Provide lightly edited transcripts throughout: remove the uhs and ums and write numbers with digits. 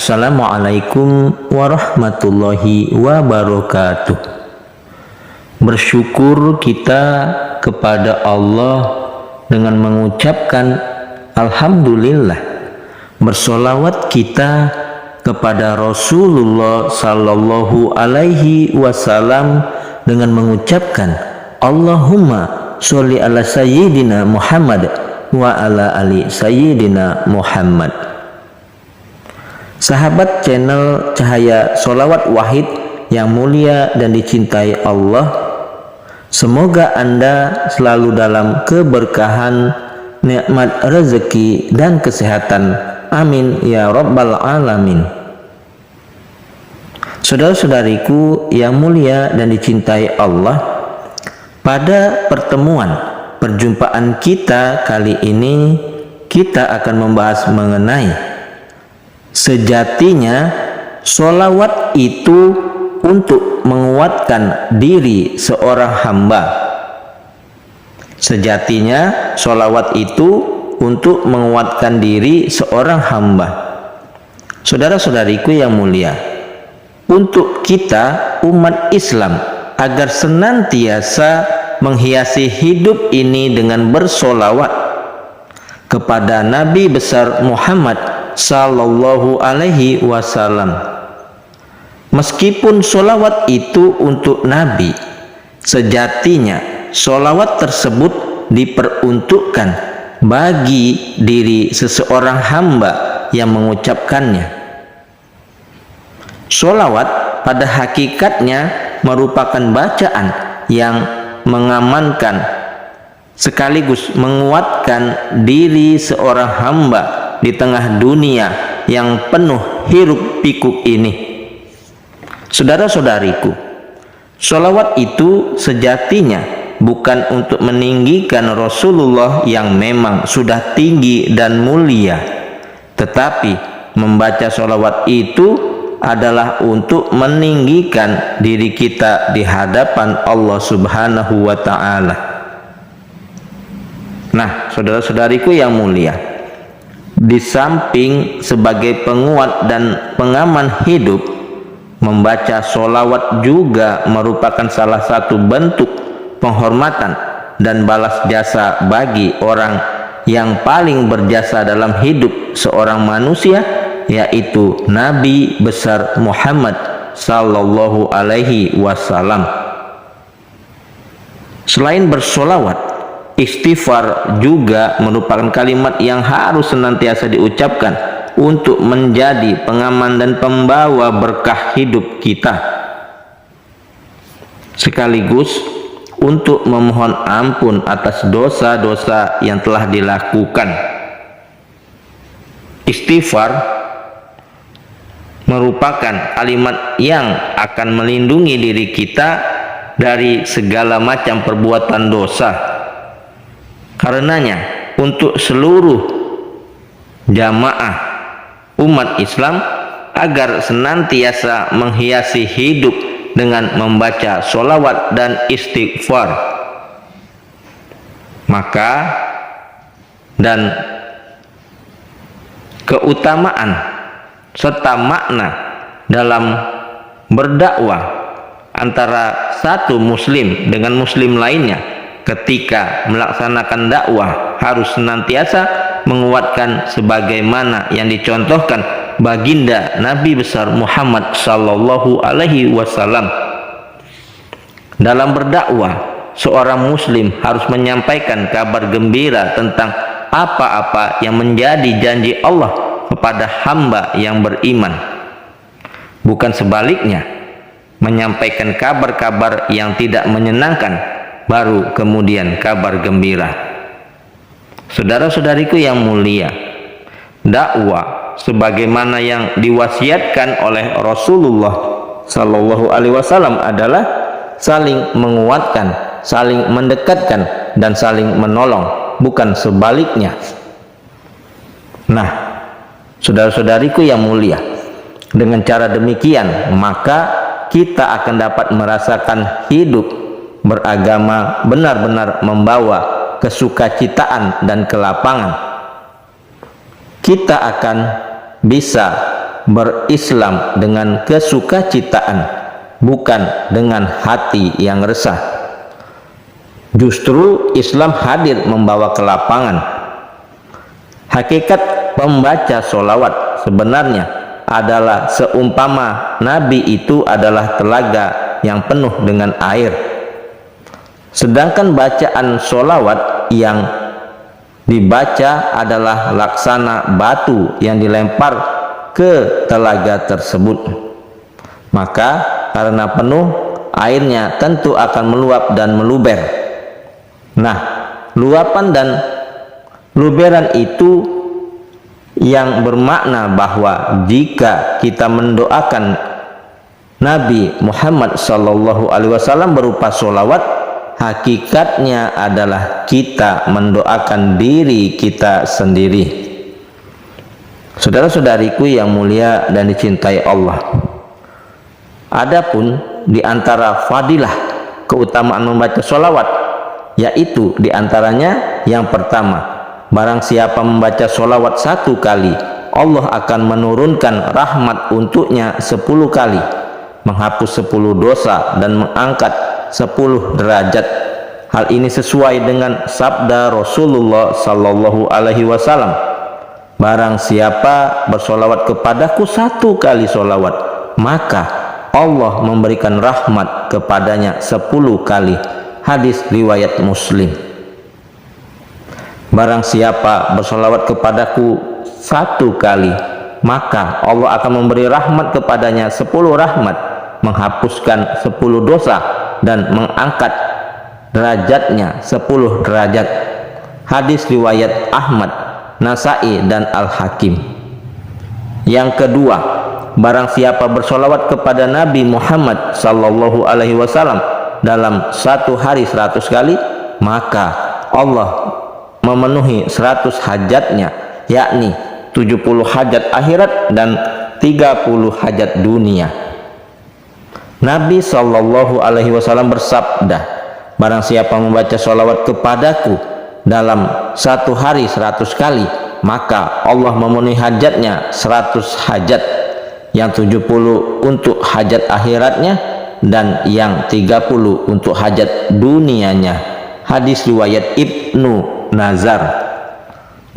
Assalamualaikum warahmatullahi wabarakatuh. Bersyukur kita kepada Allah dengan mengucapkan Alhamdulillah. Bersolawat kita kepada Rasulullah Sallallahu Alaihi Wasallam dengan mengucapkan Allahumma sholli ala Sayyidina Muhammad wa ala ali Sayyidina Muhammad. Sahabat channel Cahaya Sholawat Wahid yang mulia dan dicintai Allah, semoga Anda selalu dalam keberkahan, nikmat rezeki dan kesehatan. Amin ya rabbal alamin. Saudara-saudariku yang mulia dan dicintai Allah, pada perjumpaan kita kali ini kita akan membahas mengenai sejatinya sholawat itu untuk menguatkan diri seorang hamba. Sejatinya sholawat itu untuk menguatkan diri seorang hamba. Saudara-saudariku yang mulia, untuk kita umat Islam agar senantiasa menghiasi hidup ini dengan bersolawat kepada Nabi besar Muhammad Sallallahu Alaihi Wasallam. Meskipun solawat itu untuk Nabi, sejatinya solawat tersebut diperuntukkan bagi diri seseorang hamba yang mengucapkannya. Solawat pada hakikatnya merupakan bacaan yang mengamankan sekaligus menguatkan diri seorang hamba di tengah dunia yang penuh hiruk pikuk ini. Saudara-saudariku, sholawat itu sejatinya bukan untuk meninggikan Rasulullah yang memang sudah tinggi dan mulia, tetapi membaca sholawat itu adalah untuk meninggikan diri kita di hadapan Allah Subhanahu wa Ta'ala. Nah, saudara-saudariku yang mulia, di samping sebagai penguat dan pengaman hidup, membaca sholawat juga merupakan salah satu bentuk penghormatan dan balas jasa bagi orang yang paling berjasa dalam hidup seorang manusia, yaitu Nabi besar Muhammad Sallallahu Alaihi Wasallam. Selain bersolawat, istighfar juga merupakan kalimat yang harus senantiasa diucapkan untuk menjadi pengaman dan pembawa berkah hidup kita, sekaligus untuk memohon ampun atas dosa-dosa yang telah dilakukan. Istighfar merupakan kalimat yang akan melindungi diri kita dari segala macam perbuatan dosa. Karenanya, untuk seluruh jamaah umat Islam agar senantiasa menghiasi hidup dengan membaca sholawat dan istighfar, maka dan keutamaan serta makna dalam berdakwah antara satu muslim dengan muslim lainnya ketika melaksanakan dakwah harus senantiasa menguatkan sebagaimana yang dicontohkan baginda Nabi besar Muhammad Sallallahu Alaihi Wasallam. Dalam berdakwah, seorang muslim harus menyampaikan kabar gembira tentang apa-apa yang menjadi janji Allah kepada hamba yang beriman, bukan sebaliknya menyampaikan kabar-kabar yang tidak menyenangkan baru kemudian kabar gembira. Saudara-saudariku yang mulia, dakwah sebagaimana yang diwasiatkan oleh Rasulullah Sallallahu Alaihi Wasallam adalah saling menguatkan, saling mendekatkan, dan saling menolong, bukan sebaliknya. Nah, saudara-saudariku yang mulia, dengan cara demikian maka kita akan dapat merasakan hidup beragama benar-benar membawa kesukacitaan dan kelapangan. Kita akan bisa berislam dengan kesukacitaan, bukan dengan hati yang resah. Justru Islam hadir membawa kelapangan. Hakikat pembaca solawat sebenarnya adalah seumpama Nabi itu adalah telaga yang penuh dengan air, sedangkan bacaan solawat yang dibaca adalah laksana batu yang dilempar ke telaga tersebut. Maka karena penuh, airnya tentu akan meluap dan meluber. Nah, luapan dan luberan itu yang bermakna bahwa jika kita mendoakan Nabi Muhammad SAW berupa sholawat, hakikatnya adalah kita mendoakan diri kita sendiri. Saudara-saudariku yang mulia dan dicintai Allah, adapun di antara fadilah keutamaan membaca sholawat, yaitu di antaranya yang pertama, barang siapa membaca sholawat 1 kali, Allah akan menurunkan rahmat untuknya 10 kali, menghapus 10 dosa dan mengangkat 10 derajat. Hal ini sesuai dengan sabda Rasulullah Sallallahu Alaihi Wasallam, barang siapa bersolawat kepadaku 1 kali solawat, maka Allah memberikan rahmat kepadanya 10 kali. Hadis riwayat Muslim. Barang siapa bersolawat kepadaku 1 kali, maka Allah akan memberi rahmat kepadanya 10 rahmat, menghapuskan 10 dosa dan mengangkat derajatnya 10 derajat. Hadis riwayat Ahmad, Nasai dan Al-Hakim. Yang kedua, barang siapa bersolawat kepada Nabi Muhammad Sallallahu Alaihi Wasallam dalam 1 hari 100 kali, maka Allah memenuhi 100 hajatnya, yakni 70 hajat akhirat dan 30 hajat dunia. Nabi Sallallahu Alaihi Wasallam bersabda, barang siapa membaca sholawat kepadaku dalam 1 hari 100 kali, maka Allah memenuhi hajatnya 100 hajat, yang 70 untuk hajat akhiratnya dan yang 30 untuk hajat dunianya. Hadis riwayat Ibnu Nazar.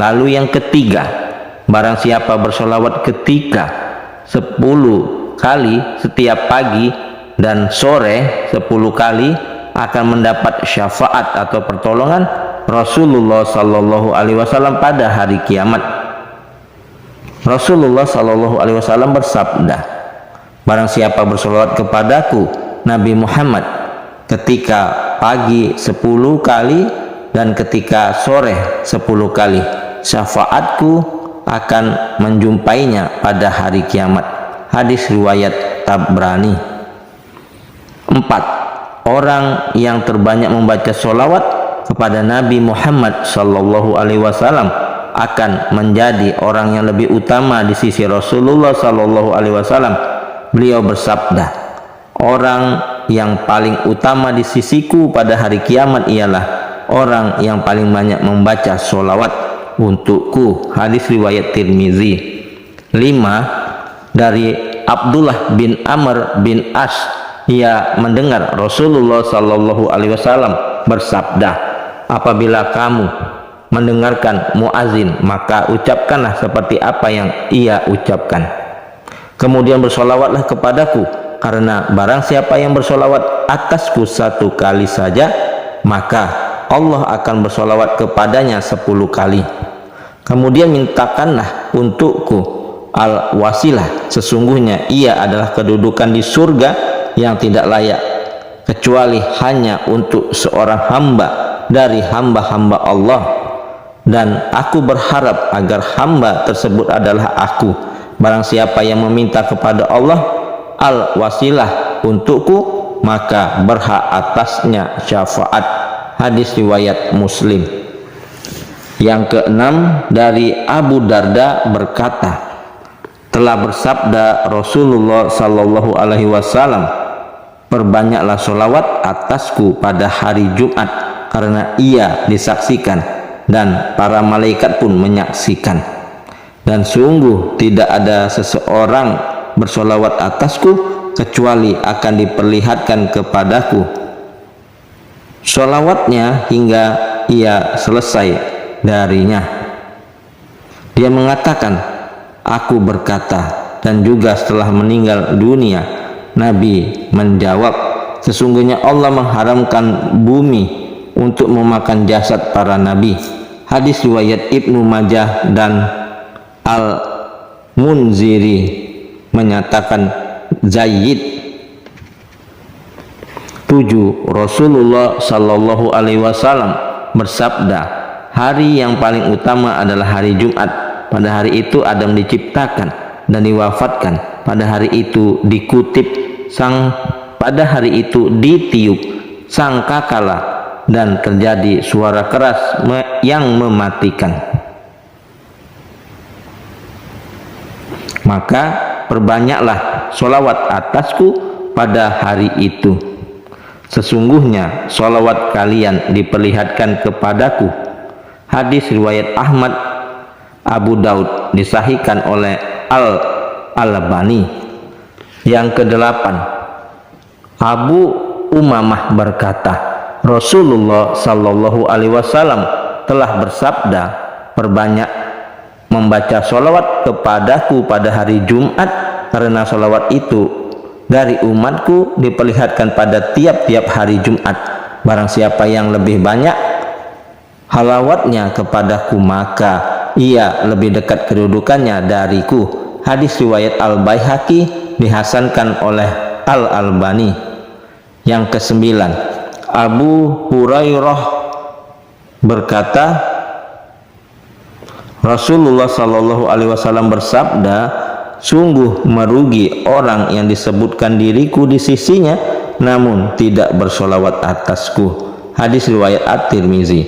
Lalu yang ketiga, barang siapa bersolawat ketika 10 kali setiap pagi dan sore 10 kali, akan mendapat syafaat atau pertolongan Rasulullah Sallallahu Alaihi Wasallam pada hari kiamat. Rasulullah Sallallahu Alaihi Wasallam bersabda, barang siapa bersolawat kepadaku Nabi Muhammad ketika pagi 10 kali dan ketika sore 10 kali, syafaatku akan menjumpainya pada hari kiamat. Hadis riwayat Tabrani. 4. Orang yang terbanyak membaca sholawat kepada Nabi Muhammad Sallallahu Alaihi Wasallam akan menjadi orang yang lebih utama di sisi Rasulullah Sallallahu Alaihi Wasallam. Beliau bersabda, orang yang paling utama di sisiku pada hari kiamat ialah orang yang paling banyak membaca sholawat untukku. Hadis riwayat Tirmizi. 5. Dari Abdullah bin Amr bin As, ia mendengar Rasulullah Sallallahu Alaihi Wasallam bersabda, apabila kamu mendengarkan muazin, maka ucapkanlah seperti apa yang ia ucapkan. Kemudian bersolawatlah kepadaku, karena barang siapa yang bersolawat atasku 1 kali saja, maka Allah akan bersolawat kepadanya 10 kali. Kemudian mintakanlah untukku al-wasilah, sesungguhnya ia adalah kedudukan di surga yang tidak layak kecuali hanya untuk seorang hamba dari hamba-hamba Allah, dan aku berharap agar hamba tersebut adalah aku. Barang siapa yang meminta kepada Allah al-wasilah untukku, maka berhak atasnya syafaat. Hadis riwayat Muslim. Yang keenam, dari Abu Darda berkata, telah bersabda Rasulullah Sallallahu Alaihi Wasallam, perbanyaklah sholawat atasku pada hari Jumat, karena ia disaksikan dan para malaikat pun menyaksikan. dan sungguh tidak ada seseorang bersolawat atasku kecuali akan diperlihatkan kepadaku solawatnya hingga ia selesai darinya. Dia mengatakan, aku berkata, dan juga setelah meninggal dunia. Nabi menjawab, sesungguhnya Allah mengharamkan bumi untuk memakan jasad para nabi. Hadis riwayat Ibnu Majah dan Al-Munziri menyatakan Zaid. 7. Rasulullah Shallallahu Alaihi Wasallam bersabda, hari yang paling utama adalah hari Jumat. Pada hari itu Adam diciptakan dan diwafatkan. Pada hari itu pada hari itu ditiup sangkakala dan terjadi suara keras yang mematikan. Maka perbanyaklah sholawat atasku pada hari itu. Sesungguhnya sholawat kalian diperlihatkan kepadaku. Hadis riwayat Ahmad, Abu Daud, disahihkan oleh Al-Albani. Yang ke-8, Abu Umamah berkata, Rasulullah Shallallahu Alaihi Wasallam telah bersabda, perbanyak membaca sholawat kepadaku pada hari Jumat, karena sholawat itu dari umatku diperlihatkan pada tiap-tiap hari Jumat. Barang siapa yang lebih banyak halawatnya kepadaku, maka ia lebih dekat kedudukannya dariku. Hadis riwayat Al-Baihaqi, dihasankan oleh Al-Albani. Yang ke-9, Abu Hurairah berkata, Rasulullah Shallallahu Alaihi Wasallam bersabda, sungguh merugi orang yang disebutkan diriku di sisinya namun tidak bersolawat atasku. Hadis riwayat At-Tirmizi.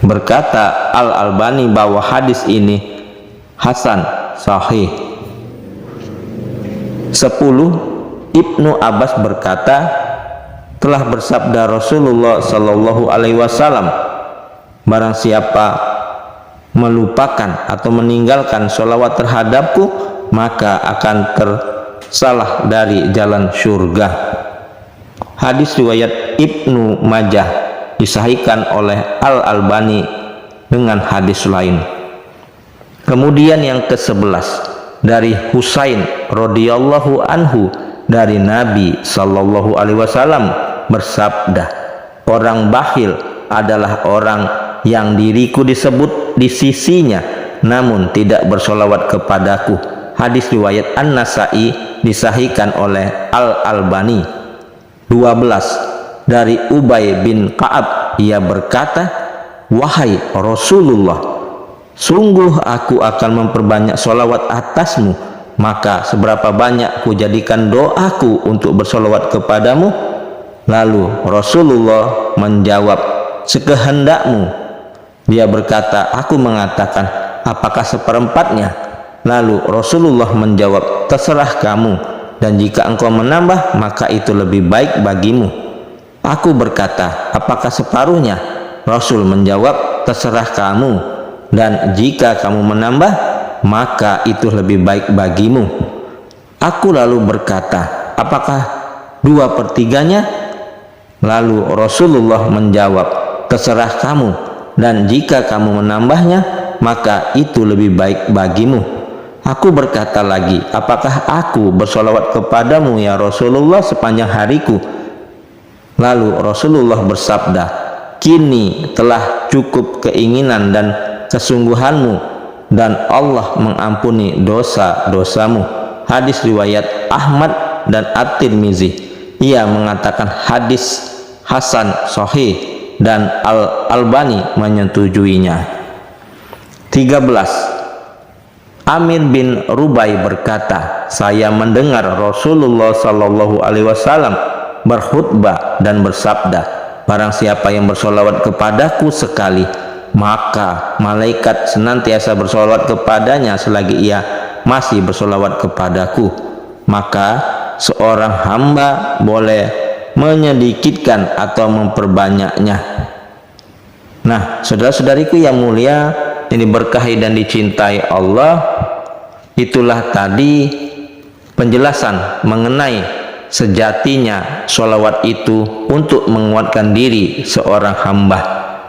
Berkata Al-Albani bahwa hadis ini hasan sahih. 10. Ibnu Abbas berkata, telah bersabda Rasulullah Shallallahu Alaihi Wasallam, barang siapa melupakan atau meninggalkan sholawat terhadapku, maka akan tersalah dari jalan surga. Hadis riwayat Ibnu Majah, disahihkan oleh Al-Albani dengan hadis lain. Kemudian yang ke-11, dari Husain radhiyallahu anhu, dari Nabi Shallallahu Alaihi Wasallam bersabda, orang bakhil adalah orang yang diriku disebut di sisinya namun tidak bersolawat kepadaku. Hadis riwayat An-Nasai, disahihkan oleh Al-Albani. 12. Dari Ubay bin Ka'ab, ia berkata, wahai Rasulullah, sungguh aku akan memperbanyak solawat atasmu, maka seberapa banyak ku jadikan doaku untuk bersolawat kepadamu? Lalu Rasulullah menjawab, sekehendakmu. Dia berkata, aku mengatakan, apakah seperempatnya? Lalu Rasulullah menjawab, terserah kamu, dan jika engkau menambah, maka itu lebih baik bagimu. Aku berkata, apakah separuhnya? Rasul menjawab, terserah kamu, dan jika kamu menambah, maka itu lebih baik bagimu. Aku lalu berkata, apakah 2/3-nya? Lalu Rasulullah menjawab, terserah kamu, dan jika kamu menambahnya, maka itu lebih baik bagimu. Aku berkata lagi, apakah aku bersolawat kepadamu ya Rasulullah sepanjang hariku? Lalu Rasulullah bersabda, kini telah cukup keinginan dan kesungguhanmu, dan Allah mengampuni dosa-dosamu. Hadis riwayat Ahmad dan At-Tirmizi. Ia mengatakan hadis hasan sahih, dan Al-Albani menyetujuinya. 13. Amir bin Rubai berkata, saya mendengar Rasulullah Shallallahu Alaihi Wasallam berkhutbah dan bersabda, barang siapa yang bersolawat kepadaku sekali, maka malaikat senantiasa bersolawat kepadanya selagi ia masih bersolawat kepadaku. Maka seorang hamba boleh menyedikitkan atau memperbanyaknya. Nah, saudara-saudariku yang mulia, yang diberkahi dan dicintai Allah. Itulah tadi penjelasan mengenai sejatinya sholawat itu untuk menguatkan diri seorang hamba.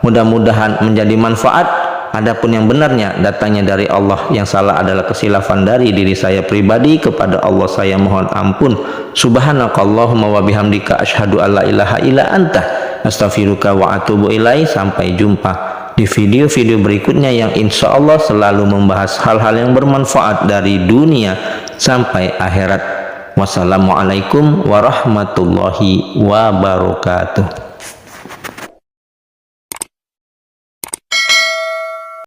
Mudah-mudahan menjadi manfaat. Adapun yang benarnya datangnya dari Allah, yang salah adalah kesilafan dari diri saya pribadi. Kepada Allah saya mohon ampun. Subhanakallahumma wa bihamdika asyhadu alla ilaha illa anta astaghfiruka wa atubu ilaih. Sampai jumpa di video-video berikutnya yang insya Allah selalu membahas hal-hal yang bermanfaat dari dunia sampai akhirat. Wassalamualaikum warahmatullahi wabarakatuh.